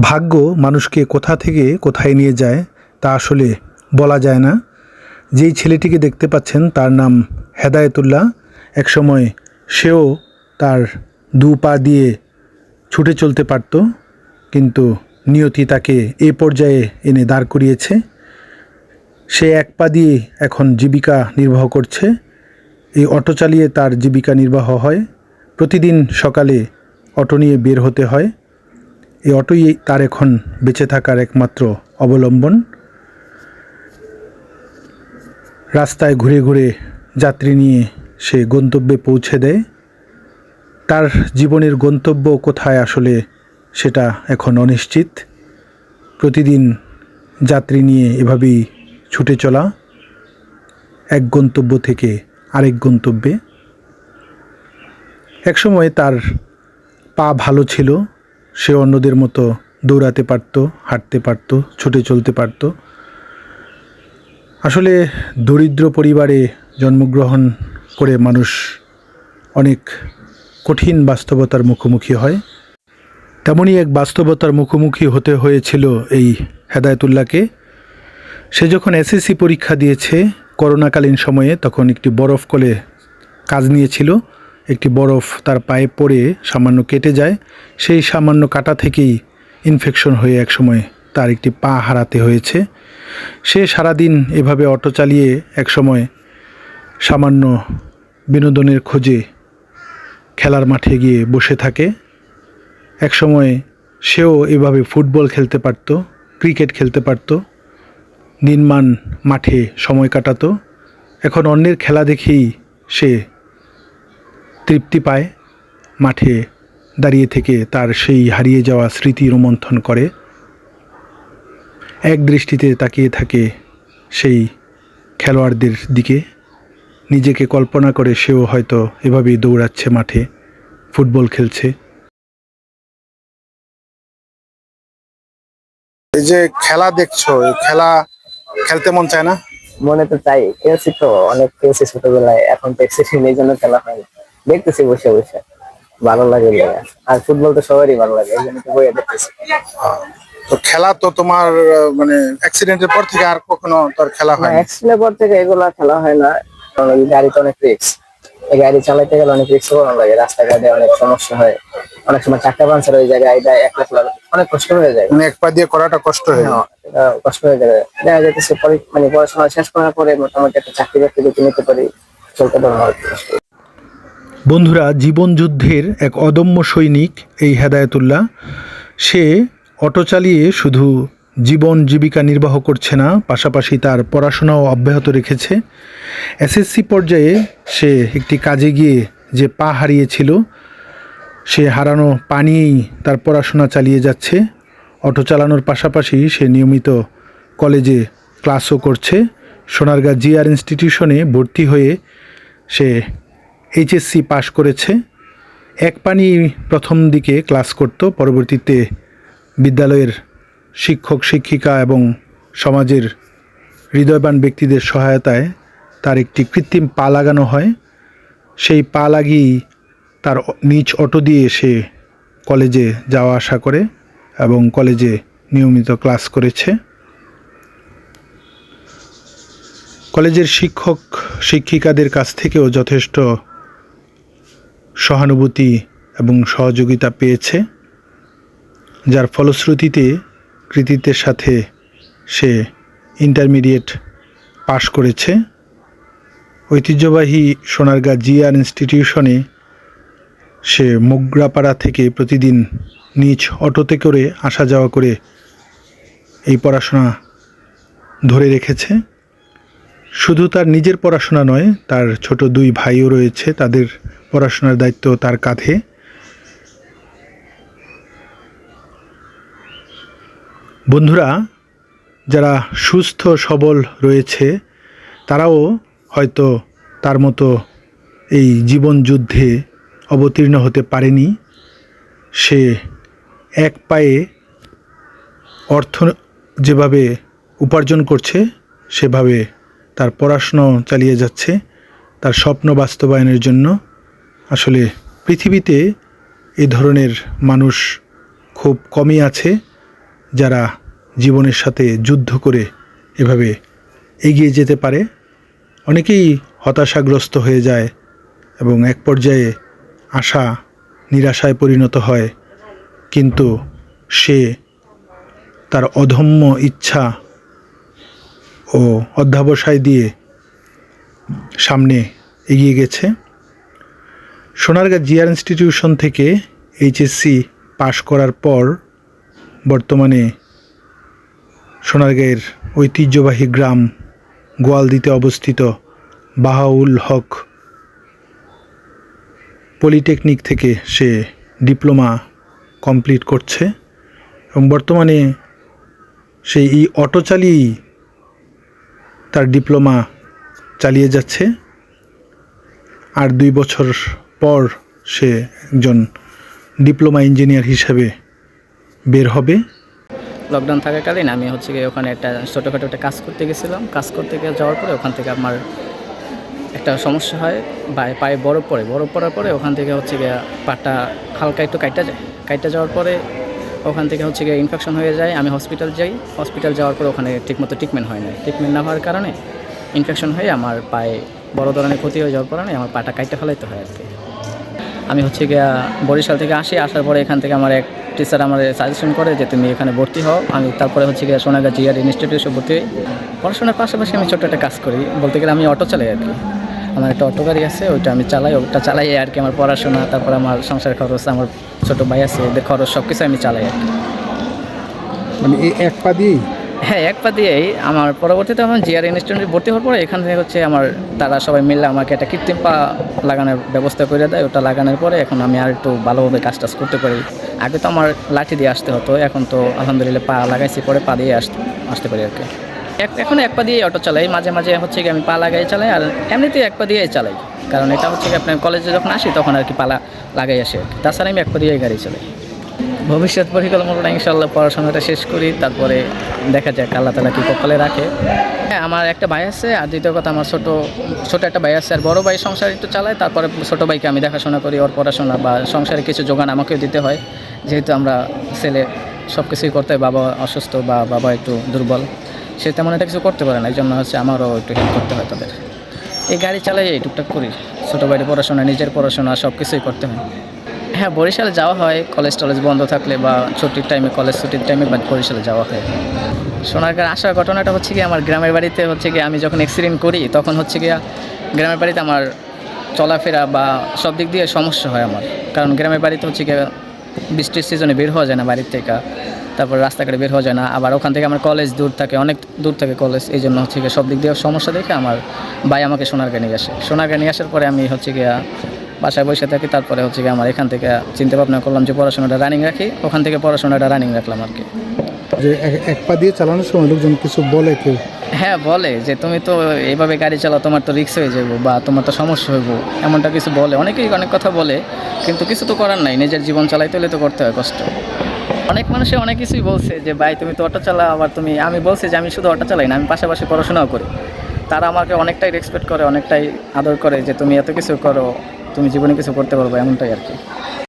ভাগ্য মানুষকে কোথা থেকে কোথায় নিয়ে যায় তা আসলে বলা যায় না। যেই ছেলেটিকে দেখতে পাচ্ছেন তার নাম হেদায়েতুল্লাহ। একসময় সেও তার দু পা দিয়ে ছুটে চলতে পারত, কিন্তু নিয়তি তাকে এ পর্যায়ে এনে দাঁড় করিয়েছে। সে এক পা দিয়ে এখন জীবিকা নির্বাহ করছে। এই অটো চালিয়ে তার জীবিকা নির্বাহ হয়। প্রতিদিন সকালে অটো নিয়ে বের হতে হয়। এই অটোই তার এখন বেঁচে থাকার একমাত্র অবলম্বন। রাস্তায় ঘুরে ঘুরে যাত্রী নিয়ে সে গন্তব্যে পৌঁছে দেয়। তার জীবনের গন্তব্য কোথায় আসলে সেটা এখন অনিশ্চিত। প্রতিদিন যাত্রী নিয়ে এভাবেই ছুটে চলা এক গন্তব্য থেকে আরেক গন্তব্যে। একসময় তার পা ভালো ছিল, সে অন্যদের মতো দৌড়াতে পারত, হাঁটতে পারত, ছুটে চলতে পারত। আসলে দরিদ্র পরিবারে জন্মগ্রহণ করে মানুষ অনেক কঠিন বাস্তবতার মুখোমুখি হয়। তেমনই এক বাস্তবতার মুখোমুখি হতে হয়েছিল এই হেদায়েতুল্লাহকে। সে যখন এসএসসি পরীক্ষা দিয়েছে করোনাকালীন সময়ে, তখন একটি বরফ কলে কাজ নিয়েছিল। একটি বরফ তার পায়ে পড়ে সামান্য কেটে যায়। সেই সামান্য কাটা থেকেই ইনফেকশন হয়ে একসময় তার একটি পা হারাতে হয়েছে। সে সারাদিন এভাবে অটো চালিয়ে একসময় সামান্য বিনোদনের খোঁজে খেলার মাঠে গিয়ে বসে থাকে। একসময় সেও এভাবে ফুটবল খেলতে পারত, ক্রিকেট খেলতে পারত, নির্মাণ মাঠে সময় কাটাতো। এখন অন্যের খেলা দেখেই সে তৃপ্তি পায়। মাঠে দাঁড়িয়ে থেকে তার সেই হারিয়ে যাওয়া স্মৃতি রোমন্থন করে। এক দৃষ্টিতে তাকিয়ে থাকে সেই খেলোয়াড়দের দিকে। নিজেকে কল্পনা করে সেও হয়তো এভাবেই দৌড়াচ্ছে, মাঠে ফুটবল খেলছে। এই যে খেলা দেখছো, এই খেলা খেলতে মন চায় না? মনে তো চাই, খেলছি তো অনেক, খেলছি ছোটবেলায়, এখন তো এক্সিডেন্ট এই জন্য খেলা হয়, দেখতেছি বসে বসে, ভালো লাগে। আর ফুটবল তো সবারই ভালো লাগে, এই জন্য তো বইয়ে দেখতেছি। তো খেলা তো তোমার মানে অ্যাক্সিডেন্টের পর থেকে আর কখনো তোর খেলা হয় না? অ্যাক্সিডেন্টের পর থেকে এগুলা খেলা হয় না, কারণ এই গাড়িতে অনেক রিস্ক, এই গাড়ি চালাইতে গেলে অনেক রিস্ক করানো লাগে, রাস্তাঘাটে অনেক সমস্যা হয়, অনেক সময় চাকা পাঞ্চার হয়ে যায়, গাড়িটা একলা অনেক কষ্ট হয়ে যায়। মানে এক পা দিয়ে করাটা কষ্ট হয়ে যায়। কষ্ট হয়ে যাবে। দেখা যাচ্ছে মানে পড়াশোনা শেষ করার পরে মোটামুটি একটা চাকরি বাকরি যদি নিতে পারি, চলতে পারবো। বন্ধুরা, জীবন যুদ্ধের এক অদম্য সৈনিক এই হেদায়েতুল্লাহ। সে অটো চালিয়ে শুধু জীবন জীবিকা নির্বাহ করছে না, পাশাপাশি তার পড়াশোনাও অব্যাহত রেখেছে। এসএসসি পর্যায়ে সে একটি কাজে গিয়ে যে পা হারিয়েছিল, সে হারানো পা নিয়েই তার পড়াশোনা চালিয়ে যাচ্ছে। অটো চালানোর পাশাপাশি সে নিয়মিত কলেজে ক্লাসও করছে। সোনারগাঁ জিআর ইনস্টিটিউশনে ভর্তি হয়ে সে এইচএসসি পাশ করেছে। এক পানি প্রথম দিকে ক্লাস করত, পরবর্তীতে বিদ্যালয়ের শিক্ষক শিক্ষিকা এবং সমাজের হৃদয়বান ব্যক্তিদের সহায়তায় তার একটি কৃত্রিম পা লাগানো হয়। সেই পা লাগিয়েই তার নিজ অটো দিয়ে সে কলেজে যাওয়া আসা করে এবং কলেজে নিয়মিত ক্লাস করেছে। কলেজের শিক্ষক শিক্ষিকাদের কাছ থেকেও যথেষ্ট সহানুভূতি এবং সহযোগিতা পেয়েছে, যার ফলশ্রুতিতে কৃতিত্বের সাথে সে ইন্টারমিডিয়েট পাশ করেছে। ঐতিহ্যবাহী সোনারগাঁ জিআর ইনস্টিটিউশনে সে মোগরাপাড়া থেকে প্রতিদিন নিজ অটোতে করে আসা যাওয়া করে এই পড়াশোনা ধরে রেখেছে। শুধু তার নিজের পড়াশোনা নয়, তার ছোট দুই ভাইও রয়েছে, তাদের পড়াশোনার দায়িত্ব তার কাঁধে। বন্ধুরা, যারা সুস্থ সবল রয়েছে তারাও হয়তো তার মতো এই জীবন যুদ্ধে অবতীর্ণ হতে পারেনি। সে এক পায়ে অর্থ যেভাবে উপার্জন করছে, সেভাবে তার পড়াশোনাও চালিয়ে যাচ্ছে তার স্বপ্ন বাস্তবায়নের জন্য। আসলে পৃথিবীতে এই ধরনের মানুষ খুব কমই আছে। যারা জীবনের সাথে যুদ্ধ করে এভাবে এগিয়ে যেতে পারে। অনেকেই হতাশাগ্রস্ত হয়ে যায় এবং এক পর্যায়ে আশা নিরাশায় পরিণত হয়, কিন্তু সে তার অদম্য ইচ্ছা ও অধ্যবসায় দিয়ে সামনে এগিয়ে গেছে। সোনারগাঁ জিআর ইনস্টিটিউশন থেকে এইচএসসি পাশ করার পর বর্তমানে সোনারগাঁয়ের ঐতিহ্যবাহী গ্রাম গোয়ালদিতে অবস্থিত বাহাউল হক পলিটেকনিক থেকে সে ডিপ্লোমা কমপ্লিট করছে এবং বর্তমানে সেই অটো চালিয়েই তার ডিপ্লোমা চালিয়ে যাচ্ছে। আর 2 বছর পর সে একজন ডিপ্লোমা ইঞ্জিনিয়ার হিসেবে বের হবে। লকডাউন থাকাকালীন আমি হচ্ছে গিয়ে ওখানে একটা ছোটোখাটো একটা কাজ করতে গেছিলাম। কাজ করতে গিয়ে যাওয়ার পরে ওখান থেকে আমার একটা সমস্যা হয়, পায়ে বরফ পড়ার পরে ওখান থেকে হচ্ছে গিয়ে পাটা হালকা একটু কাইটা যাওয়ার পরে ওখান থেকে হচ্ছে গিয়ে ইনফেকশন হয়ে যায়। আমি হসপিটাল যাওয়ার পরে ওখানে ঠিকমতো ট্রিটমেন্ট হয় না। ট্রিটমেন্ট না হওয়ার কারণে ইনফেকশন হয়ে আমার পায়ে বড় ধরনের ক্ষতি হয়ে যাওয়ার কারণে আমার পাটা কাইটা ফেলাইতে হয় আর কি। আমি হচ্ছে গিয়ে বরিশাল থেকে আসার পরে এখান থেকে আমার এক টিচার আমার সাজেশন করে যে তুমি এখানে ভর্তি হও। আমি তারপরে হচ্ছে গিয়ে সোনারগাঁ জিআর ইনস্টিটিউশনে ভর্তি হই। পড়াশোনার পাশাপাশি আমি ছোটো একটা কাজ করি, বলতে গেলে আমি অটো চালাই আর কি। আমার একটা অটো গাড়ি আছে, ওটা চালাই আর কি। আমার পড়াশোনা, তারপর আমার সংসার খরচ, আমার ছোটো ভাই আছে, এদের খরচ সব কিছু আমি চালাই আর কি। মানে এই এক পা দিয়েই? হ্যাঁ, এক পা দিয়েই। আমার পরবর্তীতে আমার জিআর ইনস্টিটিউটে ভর্তি হওয়ার পরে এখান থেকে হচ্ছে তারা সবাই মিলে আমাকে একটা কৃত্রিম পা লাগানোর ব্যবস্থা করে দেয়। ওটা লাগানোর পরে এখন আমি আর একটু ভালোভাবে কাজ করতে পারি। আগে তো আমার লাঠি দিয়ে আসতে হতো, এখন তো আলহামদুলিল্লাহ পা লাগাইছি, পরে পা দিয়ে আসতে পারি আর কি। এখন এক পা দিয়ে অটো চালাই, মাঝে মাঝে হচ্ছে কি আমি পা লাগাই চালাই, আর এমনিতেই এক পা দিয়েই চালাই। কারণ এটা হচ্ছে কি আপনার কলেজে যখন আসি তখন আর কি পা লাগাই আসি আর কি। তাছাড়া আমি এক পা দিয়েই গাড়ি চালাই। ভবিষ্যৎ পরিকল্পনাটা ইনশাআল্লাহ পড়াশোনাটা শেষ করি, তারপরে দেখা যাক আল্লাহ তাআলা কী কপালে রাখে। হ্যাঁ, আমার একটা ভাই আছে, আর দ্বিতীয় কথা আমার ছোটো একটা ভাই আছে। আর বড় ভাই সংসার একটু চালায়, তারপরে ছোটো ভাইকে আমি দেখাশোনা করি। ওর পড়াশোনা বা সংসারে কিছু যোগান আমাকেও দিতে হয়, যেহেতু আমরা ছেলে সব কিছুই করতে হয়। বাবা অসুস্থ বা বাবা একটু দুর্বল, সে তেমন একটা কিছু করতে পারে না, এই জন্য হচ্ছে আমারও একটু হেল্প করতে হয় তাদের। এই গাড়ি চালাই এই টুকটাক করি, ছোটো ভাইয়ের পড়াশোনা, নিজের পড়াশোনা সব কিছুই করতে হয়। হ্যাঁ, বরিশালে যাওয়া হয় কলেজ বন্ধ থাকলে বা ছুটির টাইমে, কলেজ ছুটির টাইমে বা বরিশালে যাওয়া হয়। সোনারগাঁ আসার ঘটনাটা হচ্ছে কি আমার গ্রামের বাড়িতে হচ্ছে কি আমি যখন অ্যাক্সিডেন্ট করি তখন হচ্ছে গিয়া গ্রামের বাড়িতে আমার চলাফেরা বা সব দিক দিয়ে সমস্যা হয় আমার। কারণ গ্রামের বাড়িতে হচ্ছে গিয়ে বৃষ্টির সিজনে বের হওয়া যায় না বাড়ির থেকে, তারপর রাস্তাঘাটে বের হওয়া যায় না। আবার ওখান থেকে আমার কলেজ দূর থাকে, অনেক দূর থাকে কলেজ, এই জন্য হচ্ছে গিয়ে সব দিক দিয়ে সমস্যা দেখে আমার ভাই আমাকে সোনারগাঁ নিয়ে আসে। সোনারগাঁ নিয়ে আসার পরে আমি হচ্ছে গিয়া বাসায় বসে থাকি। তারপরে হচ্ছে কি আমার এখান থেকে চিন্তা ভাবনা করলাম যে পড়াশোনাটা রানিং রাখি, ওখান থেকে পড়াশোনাটা রানিং রাখলাম আর কি। যে এক পা দিয়ে চালানোর সময় লোকজন কিছু বলে কেউ? হ্যাঁ, বলে যে তুমি তো এইভাবে গাড়ি চালাও, তোমার তো রিস্ক হয়ে যাবো বা তোমার তো সমস্যা হইব, এমনটা কিছু বলে। অনেকেই অনেক কথা বলে, কিন্তু কিছু তো করার নাই, নিজের জীবন চালাইতে হলে তো করতে হয় কষ্ট। অনেক মানুষে অনেক কিছুই বলছে যে ভাই তুমি তো অটো চালাও, আবার আমি বলছি যে আমি শুধু অটো চালাই না, আমি পাশাপাশি পড়াশোনাও করি। তারা আমাকে অনেকটাই রেসপেক্ট করে, অনেকটাই আদর করে যে তুমি এত কিছু করো, তুমি জীবনে কিছু করতে পারবে, এমনটাই আর কি।